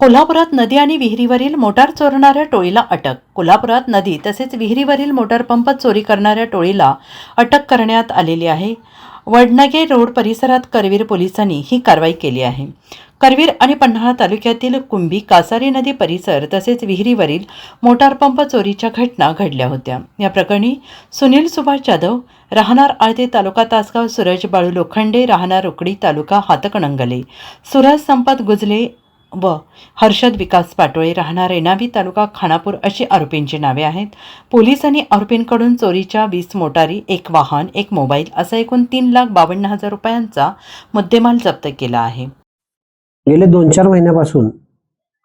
कोल्हापुरात नदी आणि विहिरीवरील मोटार चोरणाऱ्या टोळीला अटक. कोल्हापुरात नदी तसेच विहिरीवरील मोटार पंप चोरी करणाऱ्या टोळीला अटक करण्यात आलेली आहे. वडनगे रोड परिसरात करवीर पोलिसांनी ही कारवाई केली आहे. करवीर आणि पन्हाळा तालुक्यातील कुंभी कासारी नदी परिसर तसेच विहिरीवरील मोटार पंप चोरीच्या घटना घडल्या होत्या. या प्रकरणी सुनील सुभाष जाधव राहणार आळते तालुका तासगाव, सूरज बाळू लोखंडे राहणार रुकडी तालुका हातकणंगले, सुरज संपत गुजले व हर्षद विकास पाटोळे राहणार रेणावी तालुका खानापूर अशी आरोपींची नावे आहेत. पोलिसांनी आरोपींकडून चोरीच्या 20 मोटारी, एक वाहन, एक मोबाईल असा एकूण 3,52,000 रुपयांचा मुद्देमाल जप्त केला आहे. गेले 2-4 महिन्यापासून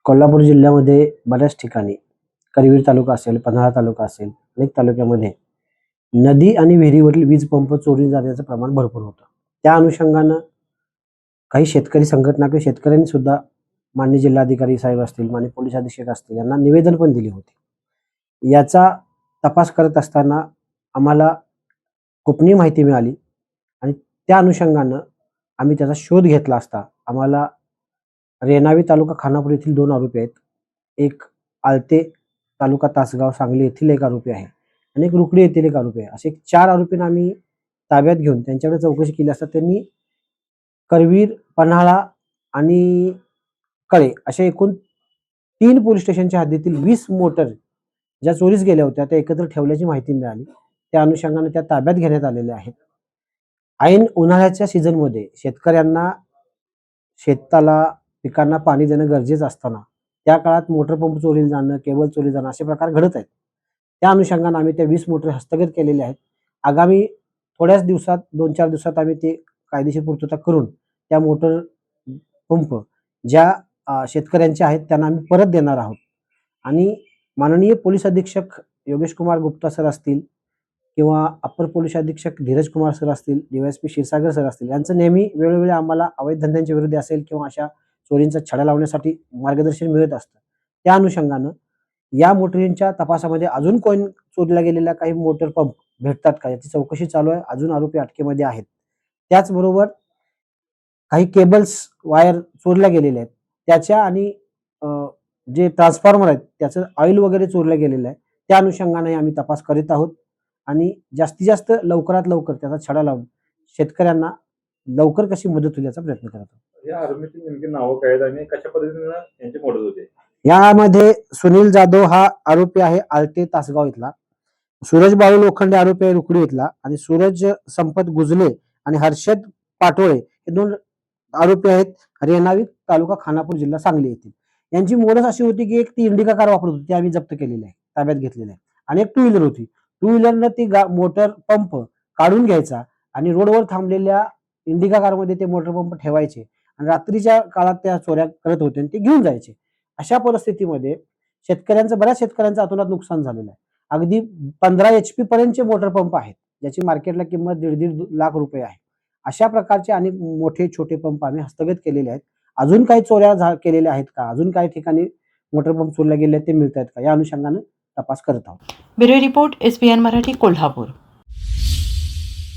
कोल्हापूर जिल्ह्यामध्ये बऱ्याच ठिकाणी करवीर तालुका असेल, पन्हाळा तालुका असेल, अनेक तालुक्यामध्ये नदी आणि विहिरीवरील वीज पंप चोरी जाण्याचं प्रमाण भरपूर होतं. त्या अनुषंगानं काही शेतकरी संघटना किंवा शेतकऱ्यांनी सुद्धा माननीय जिल्हाधिकारी साहेब असतील, माननीय पोलीस अधीक्षक असतील यांना निवेदन पण दिले होते. याचा तपास करत असताना आम्हाला गोपनीय माहिती मिळाली आणि त्या अनुषंगानं आम्ही त्याचा शोध घेतला असता आम्हाला रेणावी तालुका खानापूर येथील 2 आरोपी आहेत, एक आळते तालुका तासगाव सांगली येथील एक आरोपी आहे आणि एक रुकडी येथील एक आरोपी आहे. असे 4 आरोपींना आम्ही ताब्यात घेऊन त्यांच्याकडे चौकशी केली असता त्यांनी करवीर, पन्हाळा आणि कळे अशा एकूण 3 पोलीस स्टेशनच्या हद्दीतील 20 मोटर ज्या चोरीस गेल्या होत्या त्या एकत्र ठेवल्याची माहिती मिळाली. त्या अनुषंगाने त्या ताब्यात घेण्यात आलेल्या आहेत. ऐन उन्हाळ्याच्या सीझनमध्ये शेतकऱ्यांना शेताला पिकांना पाणी देणं गरजेचं असताना त्या काळात मोटर पंप चोरीला जाणं, केबल चोरी जाणं असे प्रकार घडत आहेत. त्या अनुषंगाने आम्ही त्या 20 मोटर हस्तगत केलेल्या आहेत. आगामी थोड्याच दिवसात 2-4 दिवसात आम्ही ते कायदेशीर पूर्तता करून त्या मोटर पंप ज्या शेतकऱ्यांचे आहेत त्यांना आम्ही परत देणार आहोत. आणि माननीय पोलीस अधीक्षक योगेश कुमार गुप्ता सर असतील किंवा अप्पर पोलीस अधीक्षक धीरज कुमार सर असतील, DYSP क्षीरसागर सर असतील यांचं नेहमी वेळोवेळी आम्हाला अवैध धंद्यांच्या विरोधी असेल किंवा अशा चोरींचा छडा लावण्यासाठी मार्गदर्शन मिळत असतं. त्या अनुषंगानं या मोटरींच्या तपासामध्ये अजून कोण चोरीला गेलेल्या काही मोटर पंप भेटतात का याची चौकशी चालू आहे. अजून आरोपी अटकेमध्ये आहेत. त्याचबरोबर काही केबल्स, वायर चोरल्या गेलेल्या आहेत त्याच्या आणि जे ट्रान्सफॉर्मर आहेत त्याचं ऑइल वगैरे चोरलं गेलेलं आहे. त्या अनुषंगाने आम्ही तपास करीत आहोत आणि जास्तीत जास्त लवकरात लवकर त्याचा छडा लावून शेतकऱ्यांना लवकर कशी मदत होईल याचा प्रयत्न करत आहोत. या आरोपीची नेमकी नावं काय आहेत आणि कशा पद्धतीने यांची मदत होते? यामध्ये सुनील जाधव हा आरोपी आहे आळते तासगाव इथला, सूरज बाळू लोखंडे आरोपी आहे रुकडी इथला आणि सूरज संपत गुजले आणि हर्षद पाटोळे हे 2 आरोपी आहेत रेणावी तालुका खानापूर जिल्हा सांगली येथील. यांची मोडच अशी होती की एक ती इंडिका कार वापरत होती, ती आम्ही जप्त केलेली आहे, ताब्यात घेतलेली आहे आणि एक 2 व्हीलर होती. 2 व्हीलरनं ती मोटर पंप काढून घ्यायचा आणि रोडवर थांबलेल्या इंडिका कारमध्ये ते मोटर पंप ठेवायचे आणि रात्रीच्या काळात त्या चोऱ्या करत होते आणि ते घेऊन जायचे. अशा परिस्थितीमध्ये बऱ्याच शेतकऱ्यांचं अतोनात नुकसान झालेलं आहे. अगदी 15 HP पर्यंतचे मोटर पंप आहेत ज्याची मार्केटला किंमत 1.5 लाख रुपये आहे. अशा प्रकारचे अनेक मोठे छोटे पंप आम्ही हस्तगत केलेले आहेत. अजून काही चोऱ्या केलेल्या आहेत का, अजून काही ठिकाणी मोटर पंप चोरले गेले ते मिळत आहेत का या अनुषंगाने तपास करत आहोत. Bureau report, SBN Marathi, Kolhapur.